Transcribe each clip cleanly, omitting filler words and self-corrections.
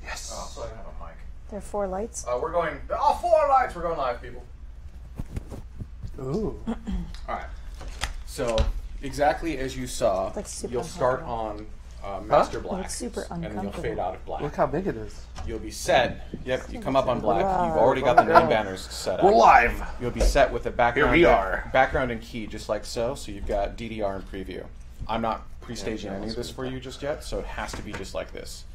Yes. Oh, so I don't have a mic. There are 4 lights. We're going. Oh, 4 lights. We're going live, people. Ooh. All right. So exactly as you saw, Like super you'll start on master black, It's super and then you'll uncomfortable. fade out of black. Look how big it is. You'll be set. Yep, you come up on black. You've already got the name banners set up. We're live. You'll be set with the background. Here we are. Background and key, just like so. So you've got DDR and preview. I'm not pre-staging any of this for you just yet, so it has to be just like this.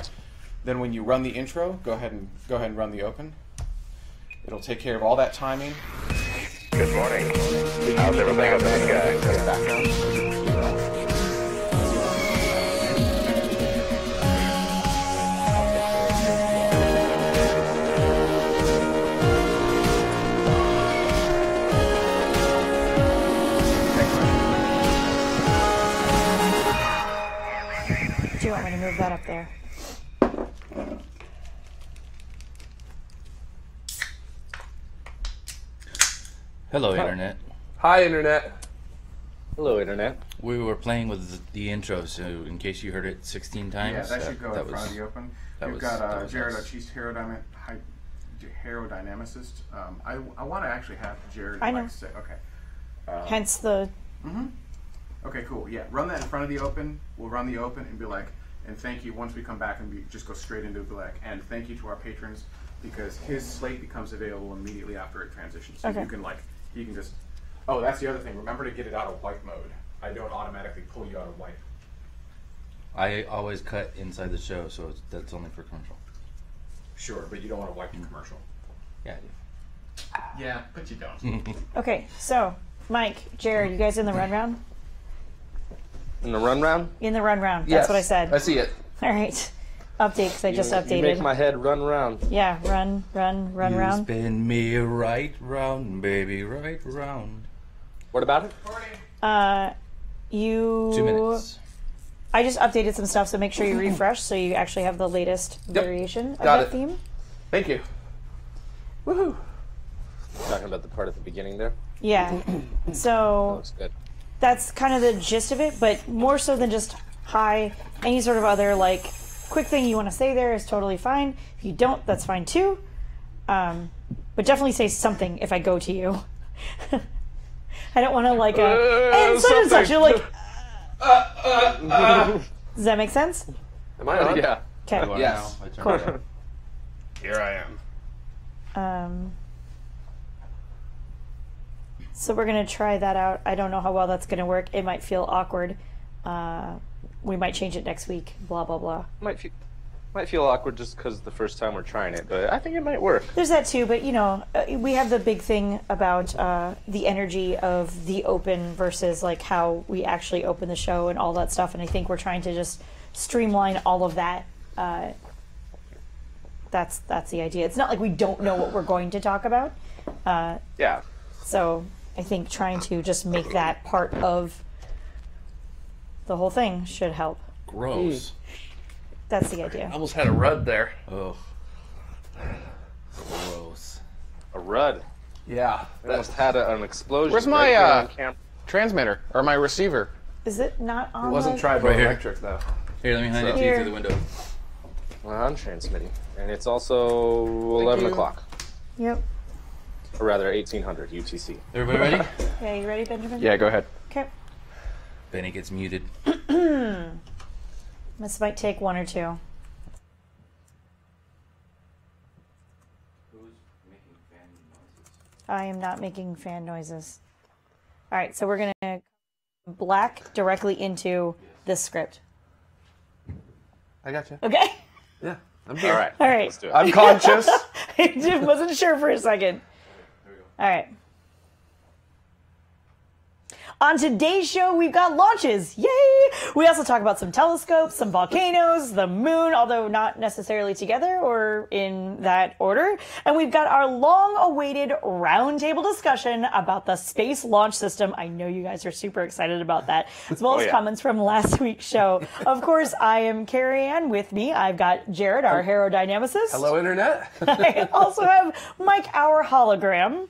Then when you run the intro, go ahead and run the open. It'll take care of all that timing. Good morning. How's everything up in the sky? Background. Do you want me to move that up there? Hello, Internet. Hi, Internet. Hello, Internet. We were playing with the intro, so in case you heard it 16 times, Yeah, that should go in front of the open. We've got Jared, our chief aerodynamicist. I want to actually have Jared. I know. Say, okay. Hence the... Okay, cool. Yeah, run that in front of the open. We'll run the open and be like, and thank you. Once we come back and just go straight into be like, and thank you to our patrons, because his slate becomes available immediately after it transitions. So you can just. Oh, that's the other thing. Remember to get it out of white mode. I don't automatically pull you out of white. I always cut inside the show, so that's only for commercial. Sure, but you don't want to wipe the commercial. Yeah, I do. Yeah, but you don't. Okay, so, Mike, Jared, you guys in the run round? In the run round? In the run round. Yes, That's what I said. I see it. All right. Update, because I just You updated. make my head run round. Yeah, run You round. spin me right round, baby, right round. What about it? 2 minutes. I just updated some stuff, so make sure you refresh so you actually have the latest variation of Got that it. theme. Thank you. Woohoo. Talking about the part at the beginning there? Yeah. That So looks good. that's kind of the gist of it, but more so than just hi, any sort of other like quick thing you want to say there is totally fine. If you don't, that's fine too. But definitely say something if I go to you. I don't want to like and such and such. You're like, does that make sense? Am I on? Yeah. Okay. Yes. I turned Cool. it up. Here I am. So we're gonna try that out. I don't know how well that's gonna work. It might feel awkward. We might change it next week. Blah blah blah. Might feel awkward just because the first time we're trying it, but I think it might work. There's that too, but you know, we have the big thing about the energy of the open versus like how we actually open the show and all that stuff. And I think we're trying to just streamline all of that. That's the idea. It's not like we don't know what we're going to talk about. Yeah. So I think trying to just make that part of the whole thing should help. Gross. That's the idea. Almost had a rud there. Oh. Gross. A rud. Yeah. Almost had an explosion. Where's right my there on camera. transmitter or my receiver? Is it not on? It wasn't the... Right here. triboelectric though. Here, let me hand it to you Here. through the window. Well, I'm transmitting. And it's also 11 you. o'clock. Yep. Or rather, 1800 UTC. Everybody ready? Yeah, you ready, Benjamin? Yeah, go ahead. Okay. Benny gets muted. This might take one or two. Who's making fan noises? I am not making fan noises. All right, so we're gonna black directly into this script. I got you. Okay. Yeah, I'm here. All right. All right. Let's do it. I'm conscious. I just wasn't sure for a second. All right. On today's show, we've got launches. Yay! We also talk about some telescopes, some volcanoes, the moon, although not necessarily together or in that order. And we've got our long-awaited roundtable discussion about the Space Launch System. I know you guys are super excited about that, as well as yeah. comments from last week's show. Of course, I am Carrie Ann. With me, I've got Jared, our aerodynamicist. Hello, Internet. I also have Mike, our hologram.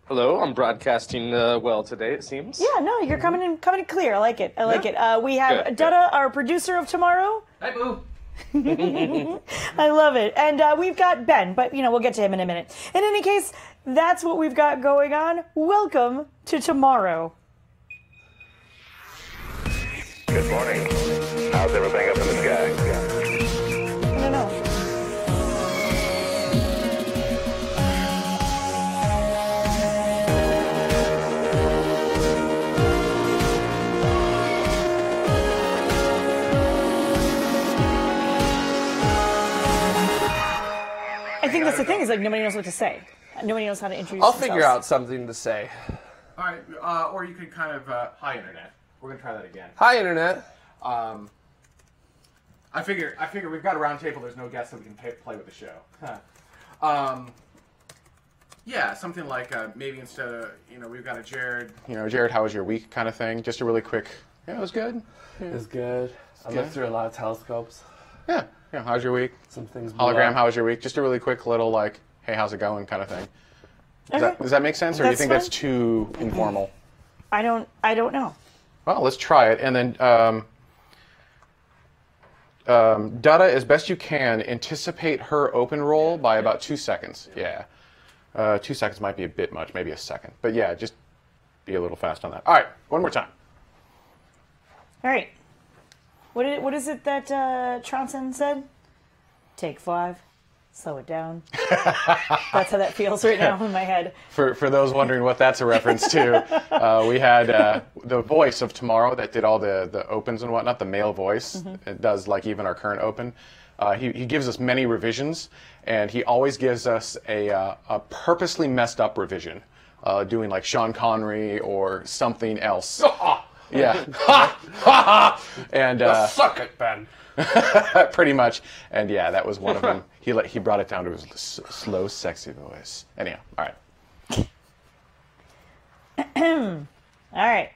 Hello, I'm broadcasting well today, it seems. Yeah, no, you're coming in clear. I like it. I like it. We have Good, Dutta, our producer of tomorrow. Hi, Boo. I love it. And we've got Ben, but we'll get to him in a minute. In any case, that's what we've got going on. Welcome to tomorrow. Good morning. How's everything up in the sky? I don't know. I think that's the thing, is like nobody knows what to say. Nobody knows how to introduce I'll themselves. figure out something to say. All right, or you could kind of hi internet. We're gonna try that again. Hi, Internet. I figure we've got a round table. There's no guests, so we can play with the show. Yeah, something like maybe instead of we've got a Jared. Jared, how was your week kind of thing? Just a really quick, yeah, it was good. It's good. I looked through a lot of telescopes. Yeah, how's your week? Some things. Hologram, how was your week? Just a really quick little like, hey, how's it going kind of thing. Does that make sense, or do you That's think fine. that's too informal? I don't know. Well, let's try it, and then Dada, as best you can, anticipate her open roll by about 2 seconds. Yeah. 2 seconds might be a bit much, maybe a second. But yeah, just be a little fast on that. All right, one more time. All right. What is it that Tronson said? Take 5. Slow it down. That's how that feels right now in my head. For those wondering what that's a reference to, we had the voice of Tomorrow that did all the opens and whatnot, the male voice. It does like even our current open. He gives us many revisions, and he always gives us a purposely messed up revision, doing like Sean Connery or something else. Yeah. And Suck it, Ben. pretty much. And yeah, that was one of them. He brought it down to his slow, sexy voice. Anyhow, all right. All right.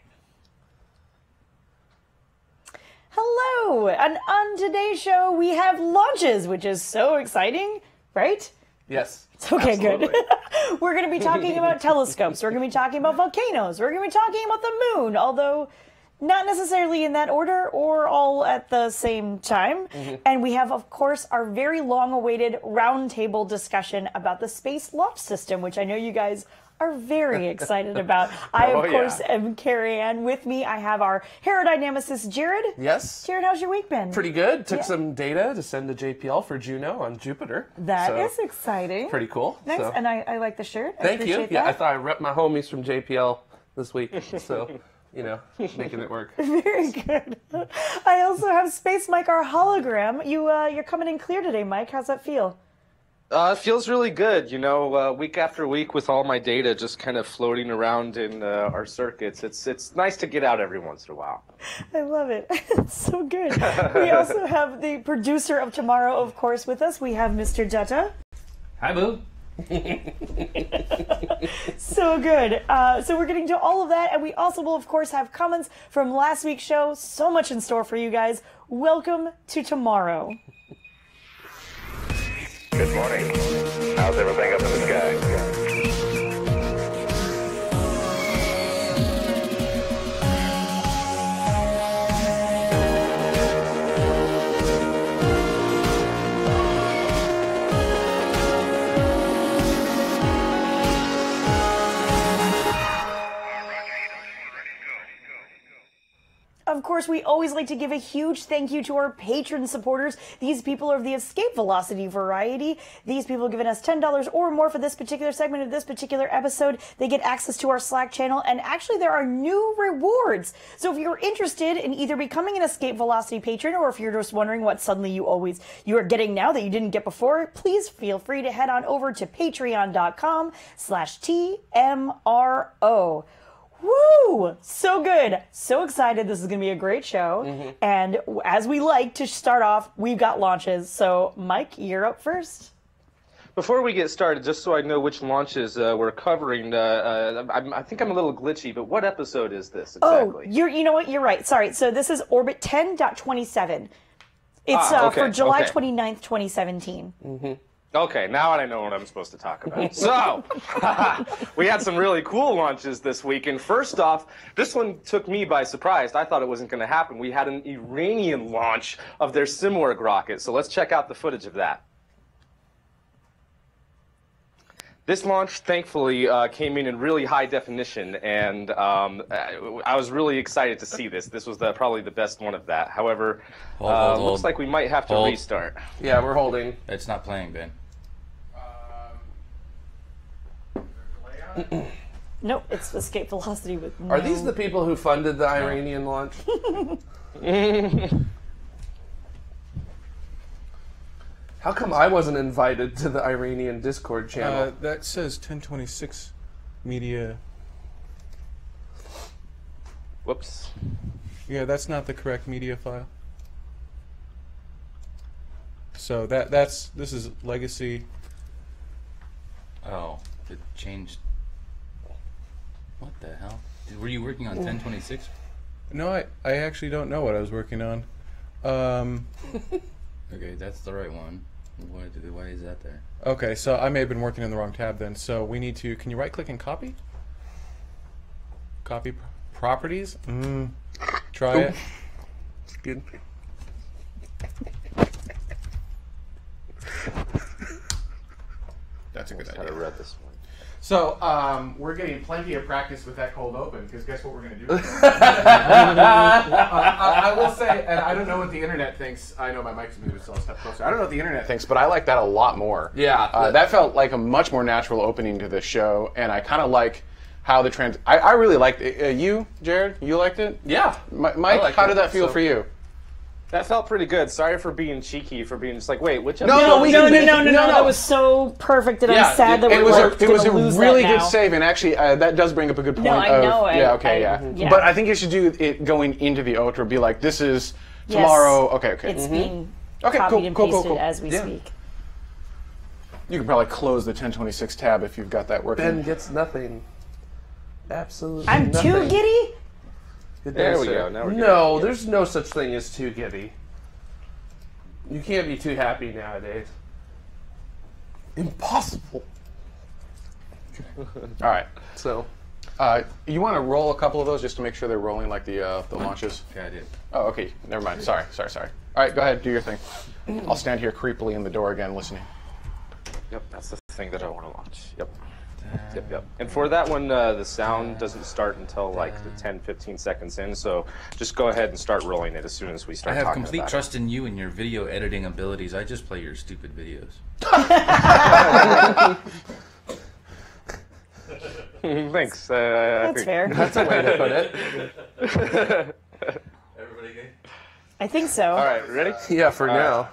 Hello, and on today's show we have launches, which is so exciting, right? Yes. Okay, good. We're going to be talking about telescopes. We're going to be talking about volcanoes. We're going to be talking about the moon, although not necessarily in that order or all at the same time. And we have, of course, our very long-awaited roundtable discussion about the Space Launch System, which I know you guys are very excited about. I, of course, am Carrie Ann. With me, I have our aerodynamicist, Jared. Yes. Jared, how's your week been? Pretty good. Took some data to send to JPL for Juno on Jupiter. That is So, exciting. pretty cool. Nice, So, and I like the shirt. I thank you. appreciate Yeah, I that. thought I repped my homies from JPL this week. So, making it work. Very good. I also have Space Mike, our hologram. You're coming in clear today, Mike. How's that feel? It feels really good, week after week with all my data just kind of floating around in our circuits. It's nice to get out every once in a while. I love it. It's so good. We also have the producer of Tomorrow, of course, with us. We have Mr. Dutta. Hi, Boo. So good. So we're getting to all of that, and we also will, of course, have comments from last week's show. So much in store for you guys. Welcome to Tomorrow. Good morning. How's everything up in the sky? Of course, we always like to give a huge thank you to our patron supporters. These people are of the escape velocity variety. These people have given us $10 or more for this particular segment of this particular episode. They get access to our Slack channel, and actually there are new rewards. So if you're interested in either becoming an escape velocity patron, or if you're just wondering what suddenly you are getting now that you didn't get before, please feel free to head on over to patreon.com/TMRO. Woo! So good. So excited. This is going to be a great show. And as we like to start off, we've got launches. So, Mike, you're up first. Before we get started, just so I know which launches we're covering, I think I'm a little glitchy, but what episode is this exactly? Oh, you know what? You're right. Sorry. So this is Orbit 10.27. It's okay, for July okay. 29th, 2017. Okay, now I know what I'm supposed to talk about. So, we had some really cool launches this week. And first off, this one took me by surprise. I thought it wasn't going to happen. We had an Iranian launch of their Simorgh rocket. So let's check out the footage of that. This launch, thankfully, came in really high definition, and I was really excited to see this. This was probably the best one of that. However, Hold. looks like we might have to restart. Yeah, we're holding. It's not playing, Ben. Nope, it's escape velocity with no... Are these the people who funded the Iranian launch? How come I wasn't invited to the Iranian Discord channel? That says 1026 media. Whoops. Yeah, that's not the correct media file. So this is legacy. Oh, it changed. What the hell? Were you working on 1026? No, I actually don't know what I was working on. Okay, that's the right one. Why is that there? Okay, so I may have been working in the wrong tab then. So we need to. Can you right click and copy? Copy properties. Try it. Excuse me. That's a good How idea. to read this one. So we're getting plenty of practice with that cold open because guess what we're going to do? I will say, and I don't know what the internet thinks. I know my mic's moved, so I'll step closer. I don't know what the internet thinks, but I like that a lot more. Yeah. That felt like a much more natural opening to the show, and I kind of like how the I really liked it. You, Jared, you liked it? Yeah. Mike, how did that feel for you? That felt pretty good. Sorry for being cheeky, for being just like, wait, which No, episode? No, that was so perfect that Yeah, I'm sad that It we're was like, it was a gonna lose really that good now. save, and actually that does bring up a good point. No, I know. Yeah. But I think you should do it going into the outro. Be like, this is tomorrow. Okay. It's being Okay, copied and pasted cool. as we Yeah. speak. You can probably close the 1026 tab if you've got that working. Ben gets nothing. Absolutely I'm nothing. too giddy? Good There day, we sir. go. Now we're No, good. there's no such thing as too giddy. You can't be too happy nowadays. Impossible. All right. So, You want to roll a couple of those just to make sure they're rolling like the launches? Yeah, I did. Oh, okay. Never mind. Sorry. All right, go ahead. Do your thing. I'll stand here creepily in the door again, listening. Yep, that's the thing that I want to launch. Yep. And for that one, the sound doesn't start until like the 10-15 seconds in, so just go ahead and start rolling it as soon as we I start have talking complete about trust in you and your video editing abilities. I just play your stupid videos. it. Thanks. That's fair. that's a way to put it. Everybody good? I think so. All right, ready? Yeah, for now.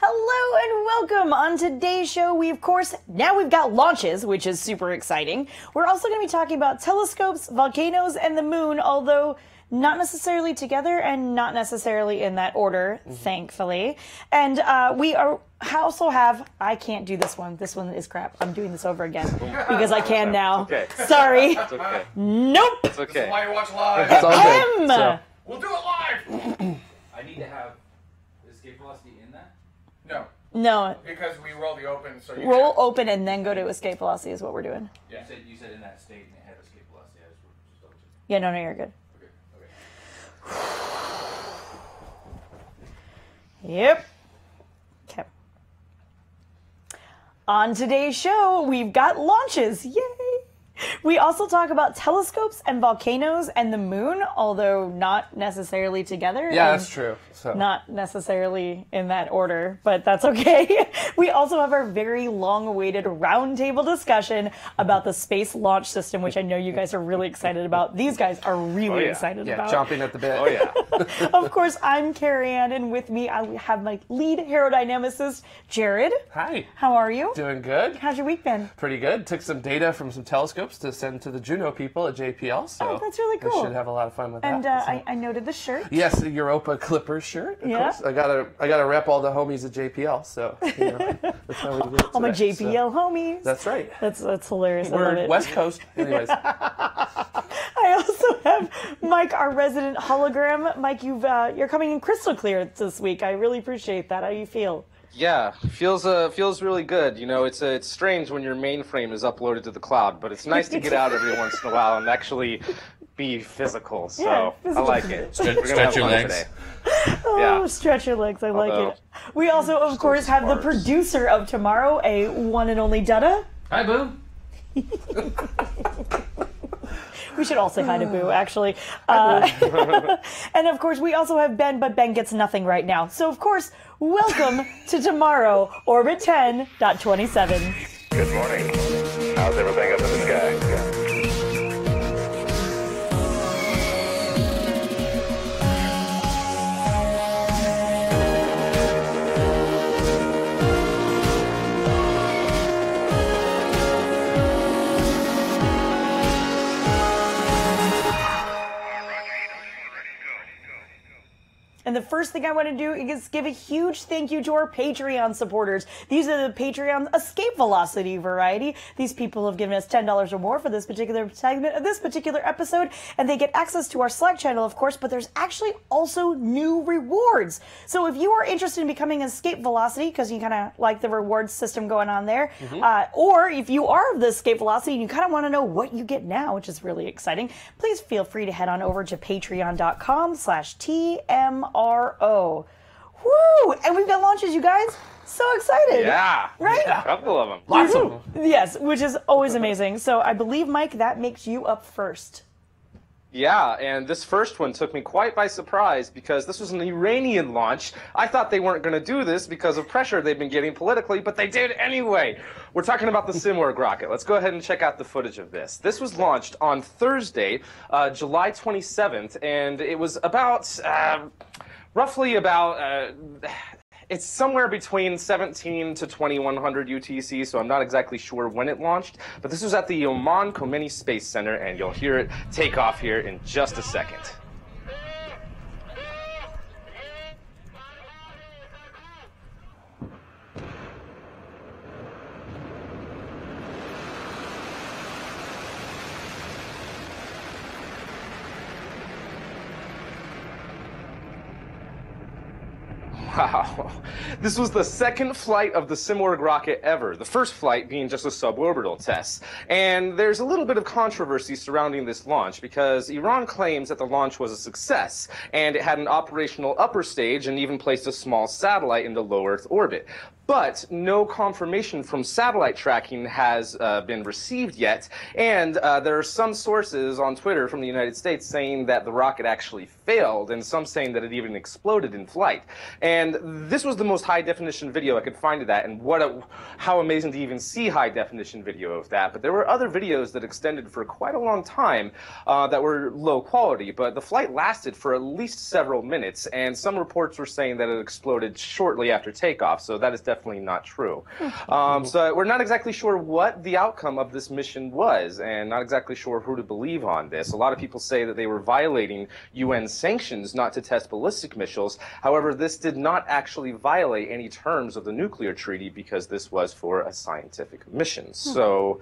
Hello and welcome. On today's show, we've got launches, which is super exciting. We're also going to be talking about telescopes, volcanoes, and the moon, although not necessarily together and not necessarily in that order, thankfully. And we also have, I can't do this one. This one is crap. I'm doing this over again because I can now. Okay. Sorry. It's okay. Nope. It's okay. Why you watch live? It's all good. M. So, We'll do it live. I need to have escape velocity in that? No, No. because we roll the open, so you Roll open and then go to escape velocity is what we're doing. You said in that state and it had escape velocity. I just double check. Yeah, no, you're good. Yep. Okay. On today's show, we've got launches. Yay! We also talk about telescopes and volcanoes and the moon, although not necessarily together. yeah, and that's true. So, not necessarily in that order, but that's okay. We also have our very long-awaited roundtable discussion about the Space Launch System, which I know you guys are really excited about. These guys are really yeah. excited yeah, about. chomping at the bit. Oh, yeah. Of course, I'm Carrie Ann, and with me I have my lead aerodynamicist, Jared. Hi. How are you? Doing good. How's your week been? Pretty good. Took some data from some telescopes to send to the Juno people at JPL. So Oh, that's really cool. I should have a lot of fun with And that. So- I noted the shirt. Yes, the Europa Clippers shirt. Of Yeah. course. I gotta rep all the homies at JPL. So you know, that's how we do it. All my today. JPL So, homies. that's right. That's hilarious. I love We're it. West Coast, anyways. I also have Mike, our resident hologram. Mike, you're coming in crystal clear this week. I really appreciate that. How do you feel? Yeah, feels really good. You know, it's strange when your mainframe is uploaded to the cloud, but it's nice to get out every once in a while and actually be physical. So Yeah, physical. I like it. Stretch, We're gonna have your fun legs. today. Oh, Yeah. stretch your legs. I like Although, it. We also, of course, have the sparse. producer of tomorrow, a one and only Dutta. Hi, Boo. We should all say hi to Boo, actually. And of course, we also have Ben, but Ben gets nothing right now. So, of course, welcome to tomorrow, Orbit 10.27. Good morning. How's everything up in the sky? And the first thing I want to do is give a huge thank you to our Patreon supporters. These are the Patreon escape velocity variety. These people have given us $10 or more for this particular segment of this particular episode, and they get access to our Slack channel, of course, but there's actually also new rewards. So if you are interested in becoming an escape velocity, because you kind of like the reward system going on there, or if you are of the escape velocity and you kind of want to know what you get now, which is really exciting, please feel free to head on over to patreon.com/TMRO. Woo! And we've got launches, you guys. So excited. Yeah. Right? A couple of them. Lots of them. Yes, which is always amazing. So I believe, Mike, that makes you up first. Yeah, and this first one took me quite by surprise because this was an Iranian launch. I thought they weren't going to do this because of pressure they've been getting politically, but they did anyway. We're talking about the Simorgh rocket. Let's go ahead and check out the footage of this. This was launched on Thursday, July 27th, and it was about, roughly about... it's somewhere between 17 to 2100 UTC, so I'm not exactly sure when it launched. But this was at the Oman Khomeini Space Center, and you'll hear it take off here in just a second. Wow. This was the second flight of the Simorgh rocket ever, the first flight being just a suborbital test. And there's a little bit of controversy surrounding this launch because Iran claims that the launch was a success and it had an operational upper stage and even placed a small satellite into low Earth orbit. But no confirmation from satellite tracking has been received yet, and there are some sources on Twitter from the United States saying that the rocket actually failed, and some saying that it even exploded in flight. And this was the most high-definition video I could find of that, and how amazing to even see high-definition video of that. But there were other videos that extended for quite a long time that were low quality, but the flight lasted for at least several minutes, and some reports were saying that it exploded shortly after takeoff, so that is definitely not true. So we're not exactly sure what the outcome of this mission was, and not exactly sure who to believe on this. A lot of people say that they were violating UN sanctions not to test ballistic missiles. However, this did not actually violate any terms of the nuclear treaty because this was for a scientific mission. So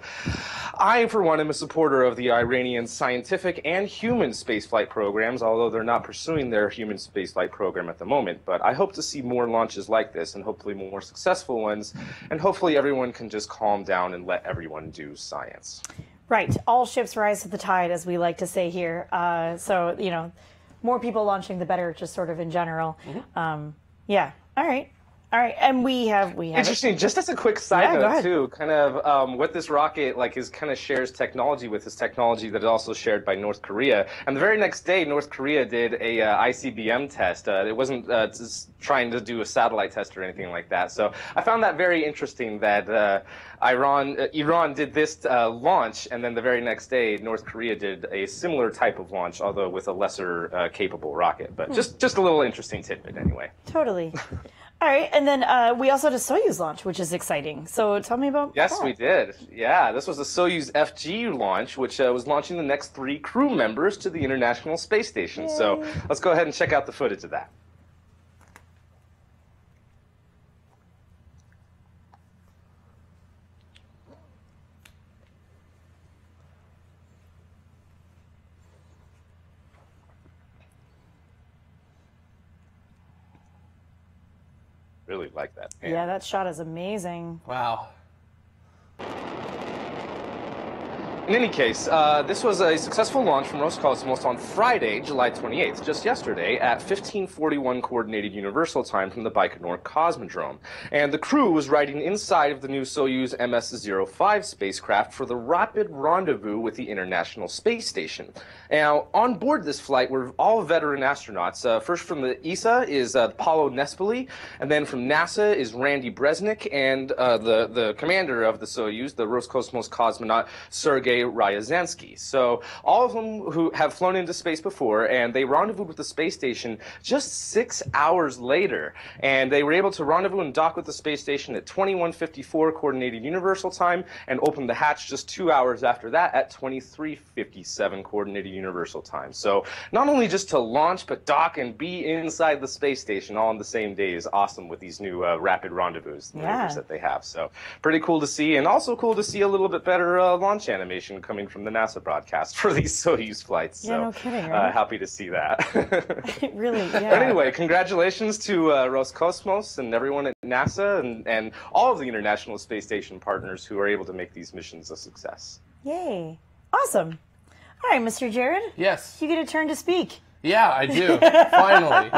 I, for one, am a supporter of the Iranian scientific and human spaceflight programs, although they're not pursuing their human spaceflight program at the moment. But I hope to see more launches like this and hopefully more successful ones, and hopefully everyone can just calm down and let everyone do science. Right. All ships rise to the tide, as we like to say here. So, you know, more people launching, the better, just sort of in general. Yeah. All right. All right. And we have Interesting. Just as a quick side note, too, kind of what this rocket is kind of shares technology with is technology that is also shared by North Korea. And the very next day, North Korea did a ICBM test. It wasn't just trying to do a satellite test or anything like that. So I found that very interesting that Iran did this launch, and then the very next day, North Korea did a similar type of launch, although with a lesser capable rocket. But just a little interesting tidbit, anyway. Totally. All right, and then we also had a Soyuz launch, which is exciting. So tell me about Yes, that. we did. Yeah, this was the Soyuz FG launch, which was launching the next 3 crew members to the International Space Station. Yay. So let's go ahead and check out the footage of that. Really like that pan. Yeah, that shot is amazing. Wow. In any case, this was a successful launch from Roscosmos on Friday, July 28th, just yesterday, at 15:41 Coordinated Universal Time from the Baikonur Cosmodrome. And the crew was riding inside of the new Soyuz MS-05 spacecraft for the rapid rendezvous with the International Space Station. Now, on board this flight were all veteran astronauts. First from the ESA is Paulo Nespoli, and then from NASA is Randy Bresnik, and the commander of the Soyuz, the Roscosmos cosmonaut, Sergei Ryazansky. So all of them who have flown into space before, and they rendezvoused with the space station just 6 hours later. And they were able to rendezvous and dock with the space station at 21:54 Coordinated Universal Time, and open the hatch just 2 hours after that at 23:57 Coordinated Universal Time. So not only just to launch, but dock and be inside the space station all on the same day is awesome with these new rapid rendezvous maneuvers that they have. So pretty cool to see, and also cool to see a little bit better launch animation coming from the NASA broadcast for these Soyuz flights. Yeah, so no kidding, right? happy to see that. Really, yeah. But anyway, congratulations to Roscosmos and everyone at NASA and all of the International Space Station partners who are able to make these missions a success. Yay. Awesome. All right, Mr. Jared. Yes. You get a turn to speak. Yeah, I do. Finally.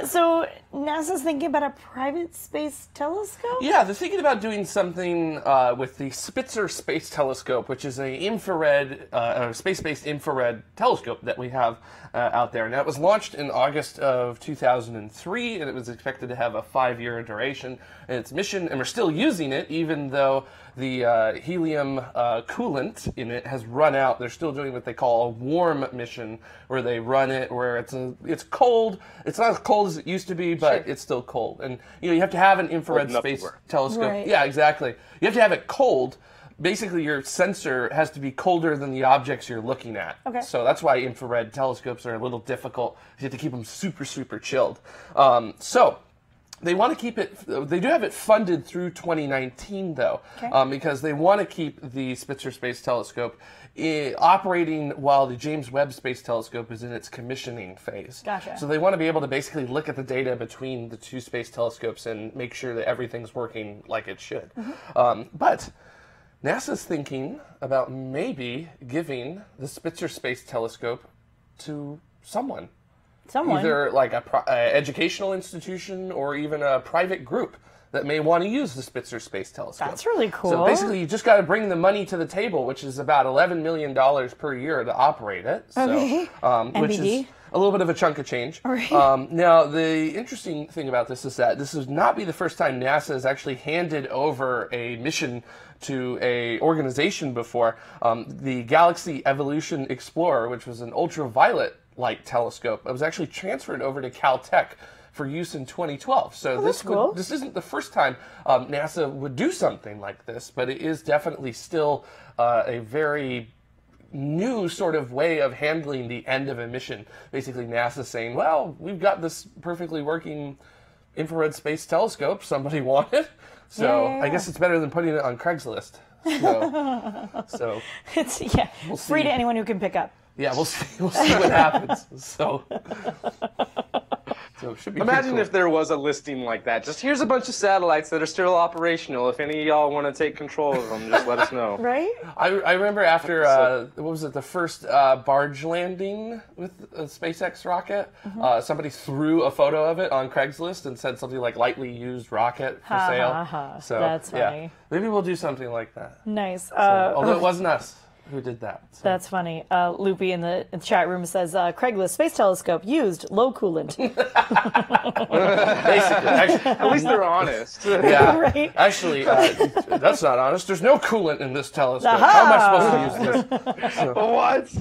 So NASA's thinking about a private space telescope? Yeah, they're thinking about doing something with the Spitzer Space Telescope, which is a infrared, space-based infrared telescope that we have out there. Now, it was launched in August of 2003, and it was expected to have a 5-year duration in its mission, and we're still using it, even though the helium coolant in it has run out. They're still doing what they call a warm mission, where they run it where it's cold. It's not as cold as it used to be, but it's still cold. And you have to have an infrared space telescope. Right. Yeah, exactly. You have to have it cold. Basically, your sensor has to be colder than the objects you're looking at. Okay. So that's why infrared telescopes are a little difficult. You have to keep them super, super chilled. So they want to keep it, they do have it funded through 2019, though, because they want to keep the Spitzer Space Telescope operating while the James Webb Space Telescope is in its commissioning phase. Gotcha. So they want to be able to basically look at the data between the two space telescopes and make sure that everything's working like it should. But NASA's thinking about maybe giving the Spitzer Space Telescope to someone. Either like a educational institution or even a private group that may want to use the Spitzer Space Telescope. That's really cool. So basically, you just got to bring the money to the table, which is about $11 million per year to operate it. So, which is a little bit of a chunk of change. Right. Now, the interesting thing about this is that this would not be the first time NASA has actually handed over a mission to a organization before. The Galaxy Evolution Explorer, which was an ultraviolet light telescope, it was actually transferred over to Caltech for use in 2012. So this isn't the first time NASA would do something like this, but it is definitely still a very new sort of way of handling the end of a mission. Basically, NASA saying, well, we've got this perfectly working infrared space telescope. Somebody want it? So I guess it's better than putting it on Craigslist. So It's free to anyone who can pick up. yeah, we'll see what happens. So it should be Imagine cool. if there was a listing like that. Just here's a bunch of satellites that are still operational. If any of y'all want to take control of them, just let us know. Right? I remember after, what was it, the first barge landing with a SpaceX rocket, somebody threw a photo of it on Craigslist and said something like lightly used rocket for sale. So, That's funny. Yeah, maybe we'll do something like that. Nice. Although it wasn't us who did that. So. That's funny. Loopy in the chat room says, Craigslist Space Telescope used low coolant. Basically, actually, At least they're honest. yeah. Right? Actually, that's not honest. There's no coolant in this telescope. How am I supposed to use this? So, What?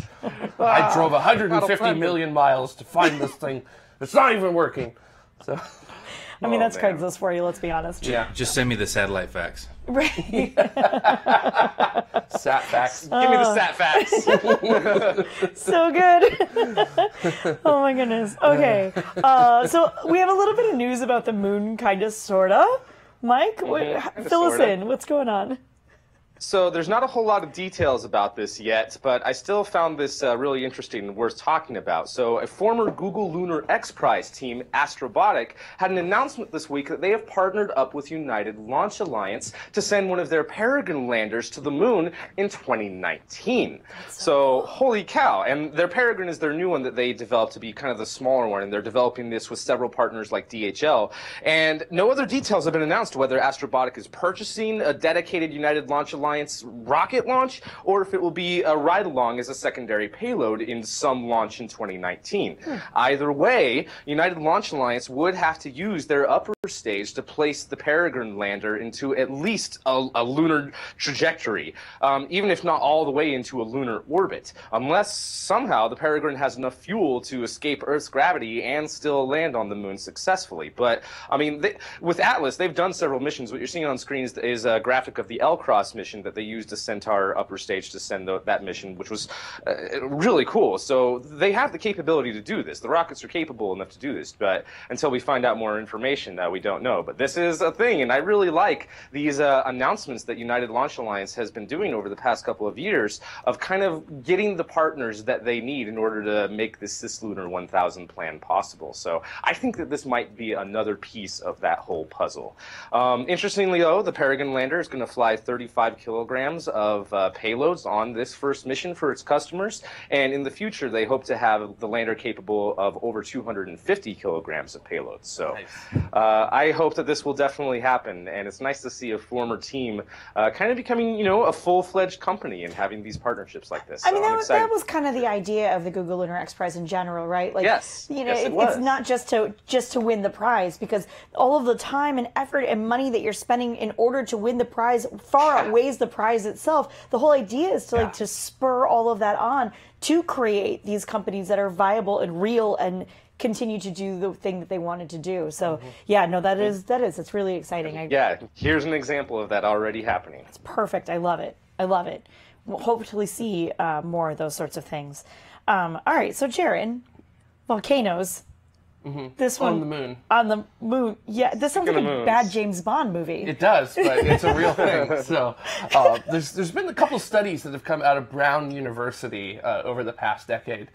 I drove 150 million miles to find this thing. It's not even working. So, I mean, that's man. Craigslist for you, let's be honest. yeah. Just send me the satellite facts. Right. Sat facts. Give me the sat facts. So good. Oh my goodness. Okay. So we have a little bit of news about the moon, kind of, sort of. Mike, fill us sorta. in. What's going on? So there's not a whole lot of details about this yet, but I still found this really interesting and worth talking about. So a former Google Lunar X Prize team, Astrobotic, had an announcement this week that they have partnered up with United Launch Alliance to send one of their Peregrine landers to the moon in 2019. So holy cow. And their Peregrine is their new one that they developed to be kind of the smaller one, and they're developing this with several partners like DHL. And no other details have been announced whether Astrobotic is purchasing a dedicated United Launch Alliance rocket launch, or if it will be a ride-along as a secondary payload in some launch in 2019. Either way, United Launch Alliance would have to use their upper stage to place the Peregrine lander into at least a lunar trajectory, even if not all the way into a lunar orbit, unless somehow the Peregrine has enough fuel to escape Earth's gravity and still land on the moon successfully. But, I mean, with Atlas, they've done several missions. What you're seeing on screen is a graphic of the L-Cross mission that they used a Centaur upper stage to send that mission, which was really cool. So they have the capability to do this. The rockets are capable enough to do this, but until we find out more information, we don't know. But this is a thing, and I really like these announcements that United Launch Alliance has been doing over the past couple of years of kind of getting the partners that they need in order to make this Cislunar 1000 plan possible. So I think that this might be another piece of that whole puzzle. Interestingly, though, the Peregrine lander is going to fly 35 kilograms of payloads on this first mission for its customers, and in the future they hope to have the lander capable of over 250 kilograms of payloads. So I hope that this will definitely happen, and it's nice to see a former team kind of becoming, you know, a full-fledged company and having these partnerships like this. I mean, that was kind of the idea of the Google Lunar X Prize in general, right? Like, yes, you know, yes, it's not just to win the prize, because all of the time and effort and money that you're spending in order to win the prize far outweighs the prize itself. The whole idea is to to spur all of that on to create these companies that are viable and real and continue to do the thing that they wanted to do. So yeah, no, it's really exciting. Yeah, here's an example of that already happening. It's perfect. I love it. We'll hopefully see more of those sorts of things. All right, so Jared, volcanoes. This one on the moon. On the moon. Yeah, this sounds like a bad James Bond movie. It does, but it's a real thing. So there's been a couple studies that have come out of Brown University over the past decade.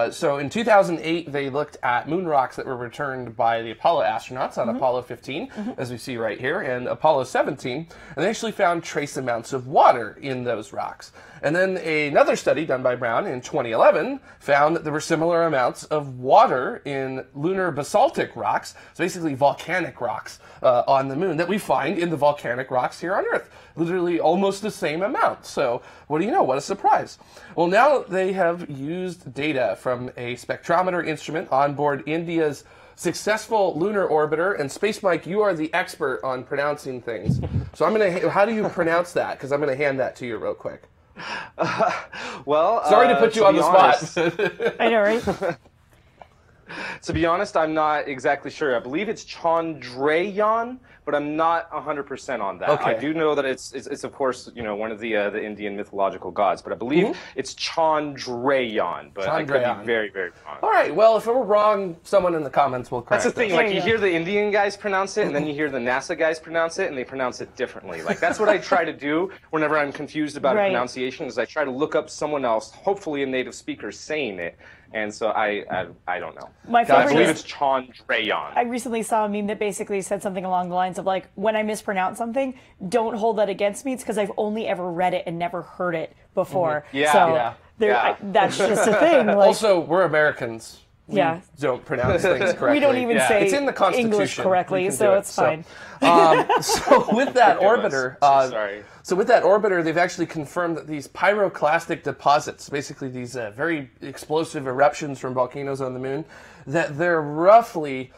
So in 2008, they looked at moon rocks that were returned by the Apollo astronauts on Apollo 15, as we see right here, and Apollo 17, and they actually found trace amounts of water in those rocks. And then another study done by Brown in 2011 found that there were similar amounts of water in lunar basaltic rocks, so basically volcanic rocks on the moon, that we find in the volcanic rocks here on Earth. Literally almost the same amount. So what do you know? What a surprise. Well, now they have used data from a spectrometer instrument on board India's successful lunar orbiter. And Space Mike, you are the expert on pronouncing things. So I'm going to, how do you pronounce that? Because I'm going to hand that to you real quick. Well, sorry to put you on the spot. I know, right? To be honest, I'm not exactly sure. I believe it's Chandrayaan, but I'm not 100% on that. Okay. I do know that it's of course, you know, one of the Indian mythological gods, but I believe it's Chandrayaan, but I could be very, very wrong. All right, well, if we're wrong, someone in the comments will correct That's the thing, us. like you hear the Indian guys pronounce it, and then you hear the NASA guys pronounce it, and they pronounce it differently. Like, that's what I try to do whenever I'm confused about a pronunciation, is I try to look up someone else, hopefully a native speaker, saying it. And so I don't know. My favorite I believe it's Chandrayaan. I recently saw a meme that basically said something along the lines of, like, when I mispronounce something, don't hold that against me. It's because I've only ever read it and never heard it before. Yeah. That's just a thing. Like, Also, we're Americans. We don't pronounce things correctly. we don't even say it's in the Constitution. English correctly, so it's fine. So with that orbiter, sorry. So with that orbiter, they've actually confirmed that these pyroclastic deposits, basically these very explosive eruptions from volcanoes on the moon, that they're roughly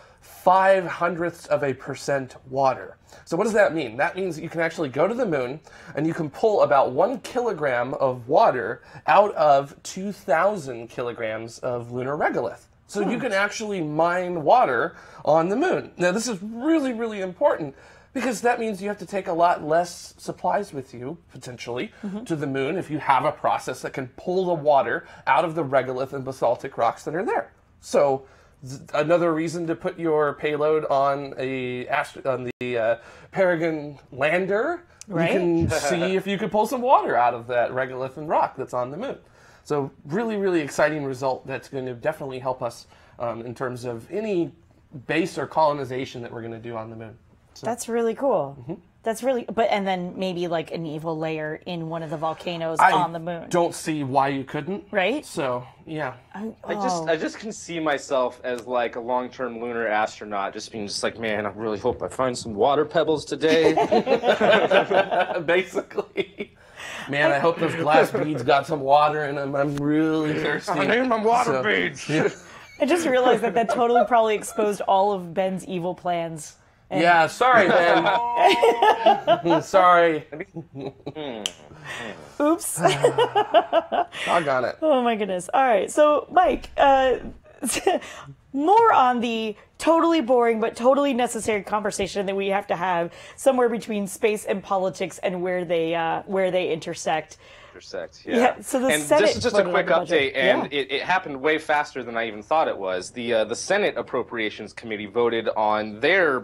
0.05% water. So what does that mean? That means you can actually go to the moon and you can pull about 1 kilogram of water out of 2,000 kilograms of lunar regolith. So you can actually mine water on the moon. Now this is really, really important, because that means you have to take a lot less supplies with you, potentially, to the moon if you have a process that can pull the water out of the regolith and basaltic rocks that are there. So another reason to put your payload on the Peregrine lander. Right. You can see if you could pull some water out of that regolith rock that's on the moon. So really, really exciting result that's going to definitely help us in terms of any base or colonization that we're going to do on the moon. So. That's really cool. That's really, and then maybe like an evil layer in one of the volcanoes on the moon. Don't see why you couldn't. Right? So, yeah. I just can see myself as like a long-term lunar astronaut, just being just like, man, I really hope I find some water pebbles today. Basically. Man, I hope those glass beads got some water in them. I'm really thirsty. I need my water beads. Yeah. I just realized that totally probably exposed all of Ben's evil plans. Yeah, sorry, Ben. Sorry. Oops. Doggone it. Oh my goodness. All right. So, Mike, more on the totally boring but totally necessary conversation that we have to have somewhere between space and politics and where they intersect. Yeah. So the and Senate this is just a quick update, and yeah. it happened way faster than I even thought it was. The Senate Appropriations Committee voted on their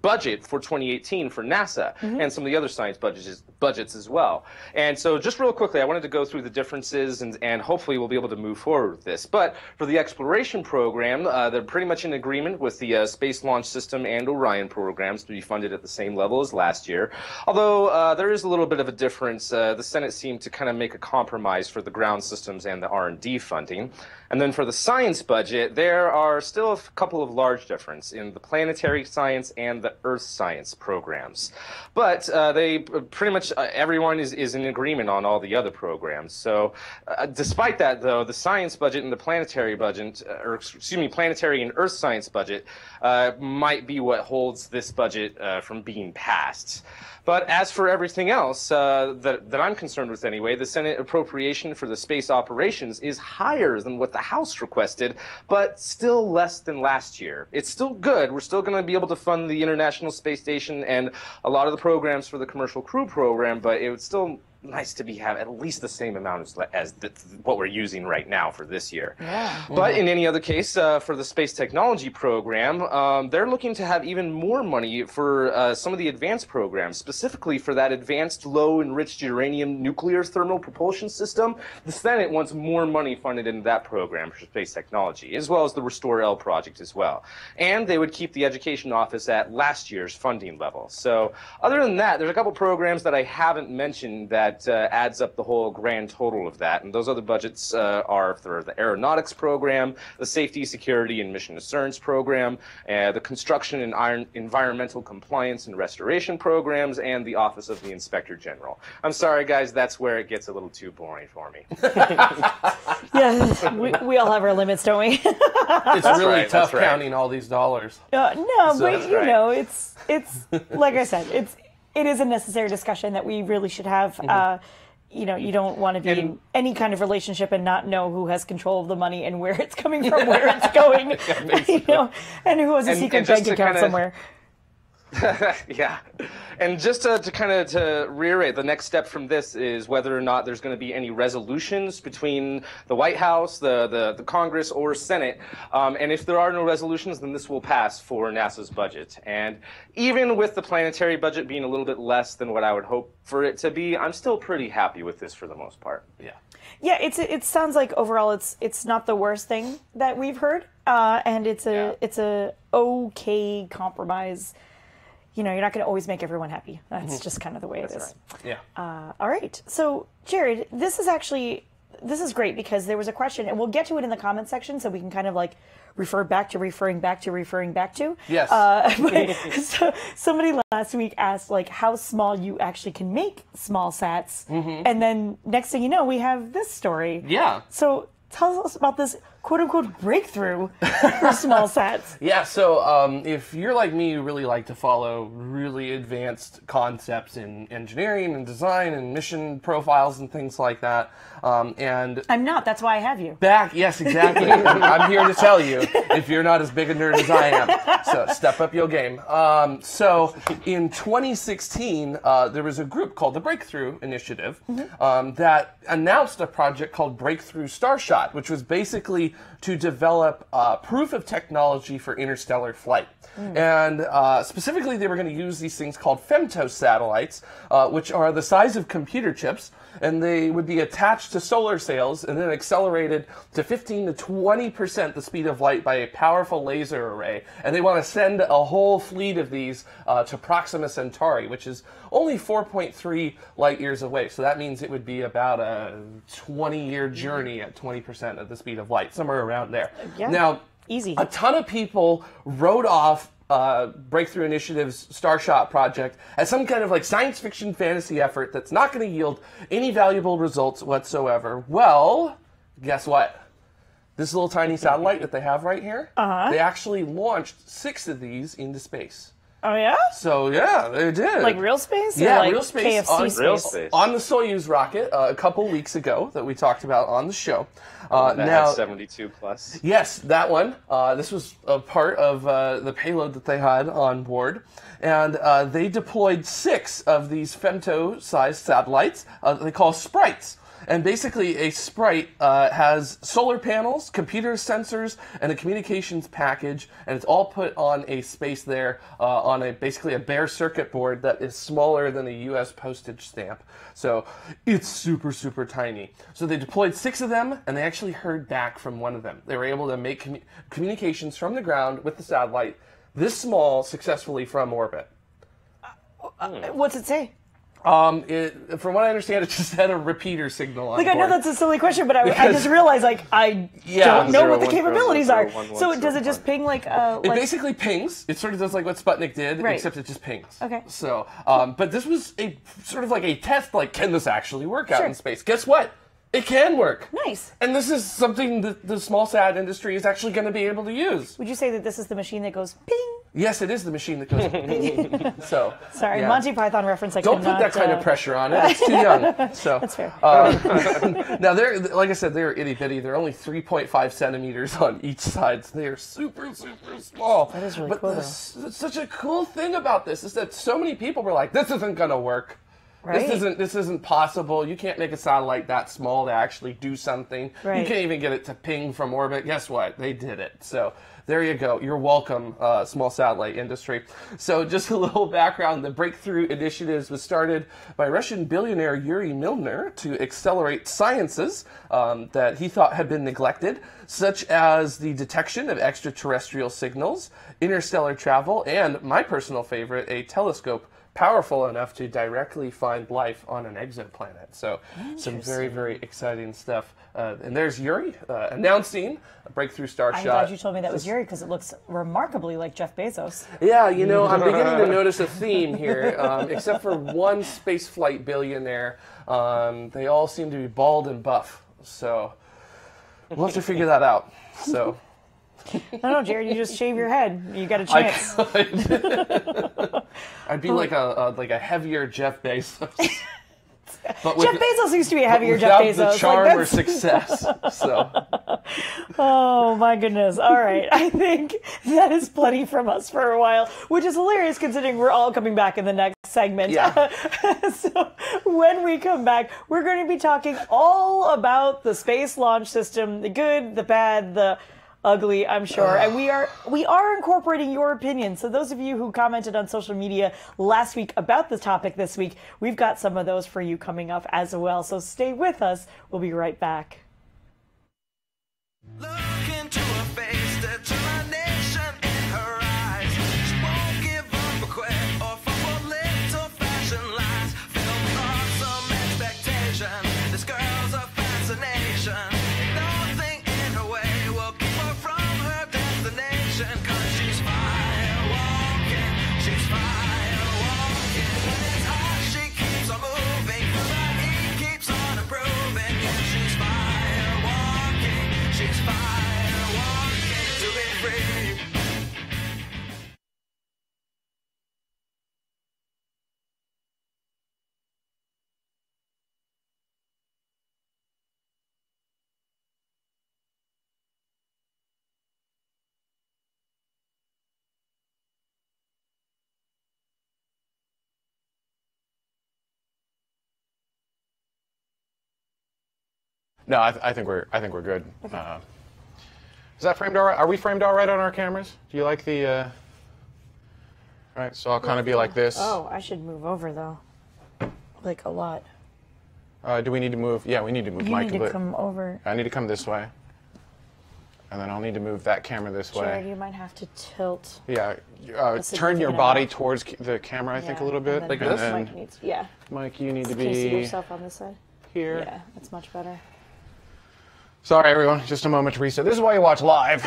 budget for 2018 for NASA and some of the other science budgets as well. And so just real quickly, I wanted to go through the differences and hopefully we'll be able to move forward with this. But for the exploration program, they're pretty much in agreement with the Space Launch System and Orion programs to be funded at the same level as last year. Although there is a little bit of a difference. The Senate seemed to kind of make a compromise for the ground systems and the R&D funding. And then for the science budget, there are still a couple of large differences in the planetary science and the earth science programs. But they pretty much everyone is in agreement on all the other programs. So despite that, though, the science budget and the planetary budget, planetary and earth science budget might be what holds this budget from being passed. But as for everything else that I'm concerned with anyway, the Senate appropriation for the space operations is higher than what the House requested, but still less than last year. It's still good. We're still going to be able to fund the International Space Station and a lot of the programs for the Commercial Crew program, but it would still nice to have at least the same amount as what we're using right now for this year. Yeah. But in any other case, for the space technology program, they're looking to have even more money for some of the advanced programs, specifically for that advanced low-enriched uranium nuclear thermal propulsion system. The Senate wants more money funded into that program for space technology, as well as the Restore L project as well. And they would keep the education office at last year's funding level. So other than that, there's a couple programs that I haven't mentioned that adds up the whole grand total of that. And those other budgets are for the aeronautics program, the safety, security, and mission assurance program, the construction and environmental compliance and restoration programs, and the Office of the Inspector General. I'm sorry, guys, that's where it gets a little too boring for me. Yeah, we all have our limits, don't we? It's really tough counting all these dollars. But you know, it's like I said, it is a necessary discussion that we really should have. You know, you don't want to be in any kind of relationship and not know who has control of the money and where it's coming from, where it's going, you know, and who has a secret bank account somewhere. Yeah, and just to kind of to reiterate, the next step from this is whether or not there's going to be any resolutions between the White House, the Congress, or Senate. And if there are no resolutions, then this will pass for NASA's budget. And even with the planetary budget being a little bit less than what I would hope for it to be, I'm still pretty happy with this for the most part. Yeah. Yeah, it sounds like overall it's not the worst thing that we've heard, and it's a okay compromise. You know, you're not going to always make everyone happy. That's just kind of the way it is. Right. Yeah. All right. So, Jared, this is great because there was a question, and we'll get to it in the comment section so we can kind of like refer back to referring back to. Yes. So somebody last week asked like how small you actually can make small sats, and then next thing you know, we have this story. Yeah. So tell us about this quote-unquote breakthrough for small sats. Yeah, so if you're like me, you really like to follow really advanced concepts in engineering and design and mission profiles and things like that. And I'm not. That's why I have you. Yes, exactly. I'm here to tell you if you're not as big a nerd as I am. So step up your game. So in 2016, there was a group called the Breakthrough Initiative that announced a project called Breakthrough Starshot. Starshot, which was basically to develop proof of technology for interstellar flight. And specifically, they were going to use these things called femto satellites, which are the size of computer chips, and they would be attached to solar sails and then accelerated to 15 to 20% the speed of light by a powerful laser array. And they want to send a whole fleet of these to Proxima Centauri, which is only 4.3 light years away. So that means it would be about a 20-year journey at 20% of the speed of light, somewhere around there. Yeah. Now, Easy. a ton of people wrote off Breakthrough Initiative's Starshot project as some kind of like science fiction fantasy effort that's not going to yield any valuable results whatsoever. Well, guess what? This little tiny satellite that they have right here, they actually launched 6 of these into space. Oh, yeah? So, yeah, they did. Like real space? Or Yeah, like real space. KFC On, space? Real space. on the Soyuz rocket a couple weeks ago that we talked about on the show. That now, had 72 plus. yes, that one. This was a part of the payload that they had on board. And they deployed 6 of these femto-sized satellites they call sprites. And basically, a sprite has solar panels, computer sensors, and a communications package, and it's all put on a space there on basically a bare circuit board that is smaller than a U.S. postage stamp. So it's super, super tiny. So they deployed 6 of them, and they actually heard back from one of them. They were able to make communications from the ground with the satellite this small successfully from orbit. What's it say? From what I understand, it just had a repeater signal on Like, I know board. that's a silly question, but I just realized, like, I don't know what the 101, capabilities are. 011, So does it just ping, like, It basically pings. It sort of does like what Sputnik did, Right. except it just pings. Okay. So, but this was a sort of like a test, like, can this actually work out Sure. in space? Guess what? It can work. Nice. And this is something that the small sat industry is actually going to be able to use. Would you say that this is the machine that goes ping? Yes, it is the machine that goes ping. So, Sorry, yeah. Monty Python reference. I Don't could put that not, kind of pressure on it. It's too young. So That's fair. now they're, like I said, they're itty bitty. They're only 3.5 centimeters on each side. So they are super, super small. That is really but cool, such a cool thing about this is that so many people were like, "This isn't gonna work. Right. This isn't possible. You can't make a satellite that small to actually do something. Right. You can't even get it to ping from orbit." Guess what? They did it. So there you go. You're welcome, small satellite industry. So just a little background. The Breakthrough Initiatives was started by Russian billionaire Yuri Milner to accelerate sciences that he thought had been neglected, such as the detection of extraterrestrial signals, interstellar travel, and my personal favorite, a telescope powerful enough to directly find life on an exoplanet. So some very, very exciting stuff. And there's Yuri announcing a Breakthrough Starshot. I'm glad you told me that was Yuri because it looks remarkably like Jeff Bezos. Yeah, you know, I'm beginning to notice a theme here. Except for one spaceflight billionaire, they all seem to be bald and buff. So we'll have to figure that out. So No, Jared, you just shave your head. You got a chance. I'd be like a heavier Jeff Bezos. But with, Jeff Bezos used to be a heavier Jeff without Bezos. the charm Like, or success. So Oh my goodness. All right. I think that is plenty from us for a while, which is hilarious considering we're all coming back in the next segment. Yeah. So when we come back, we're going to be talking all about the space launch system, the good, the bad, the ugly, I'm sure. And we are incorporating your opinion. So those of you who commented on social media last week about the topic this week, we've got some of those for you coming up as well. So stay with us. We'll be right back. Look into her face, determination in her eyes. She won't give up or quit or fall for little fashion lies. Filled with some expectation, this girl's a fascination. Nothing in her way will keep her from her destination. 'Cause she's fire walking, she's fire walking. When it's hot, she keeps on moving, 'cause her heat keeps on improving. Yeah, she's fire. No, I think we're good. Okay. Is that framed all right? Are we framed all right on our cameras? Do you like the? All right, so I'll kind of be like this. Oh, I should move over though, like a lot. Do we need to move? Yeah, we need to move. You Mike need to come over. I need to come this way, and then I'll need to move that camera this way. Jared, you might have to tilt. Yeah, turn your significant body amount. towards the camera. I think a little and bit. then Like this? Mike needs, yeah. Mike, you need to Can you see be yourself on this side? here. Yeah, that's much better. Sorry, everyone. Just a moment to reset. This is why you watch live.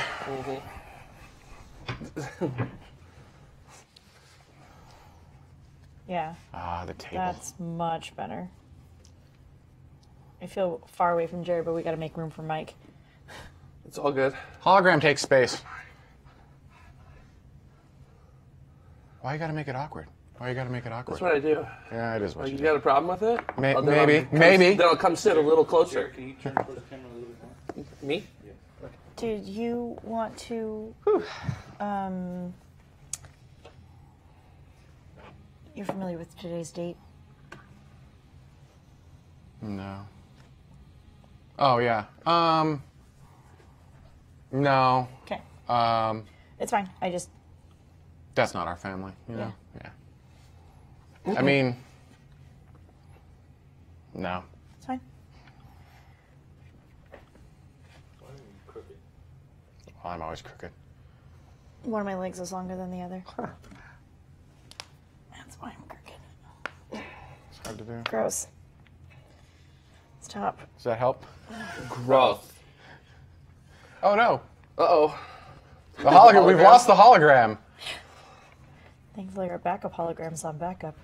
Yeah, Ah, the table. that's much better. I feel far away from Jared, but we got to make room for Mike. It's all good. Hologram takes space. Why you gotta make it awkward? Why you gotta make it awkward? That's what I do. Yeah, it is what You you do. got a problem with it? Maybe. Then I'll come sit a little closer. Can you turn towards the camera a little bit more? Me? Did you want to? You're familiar with today's date? No. Oh yeah. No. Okay, It's fine. I just That's not our family, you know? Yeah. I mean, no. it's fine. Well, I'm always crooked. One of my legs is longer than the other. That's why I'm crooked. It's hard to do. Gross. Stop. Does that help? Gross. Oh no. Uh-oh. The hologram. We've lost the hologram. Thankfully, our backup hologram's on backup.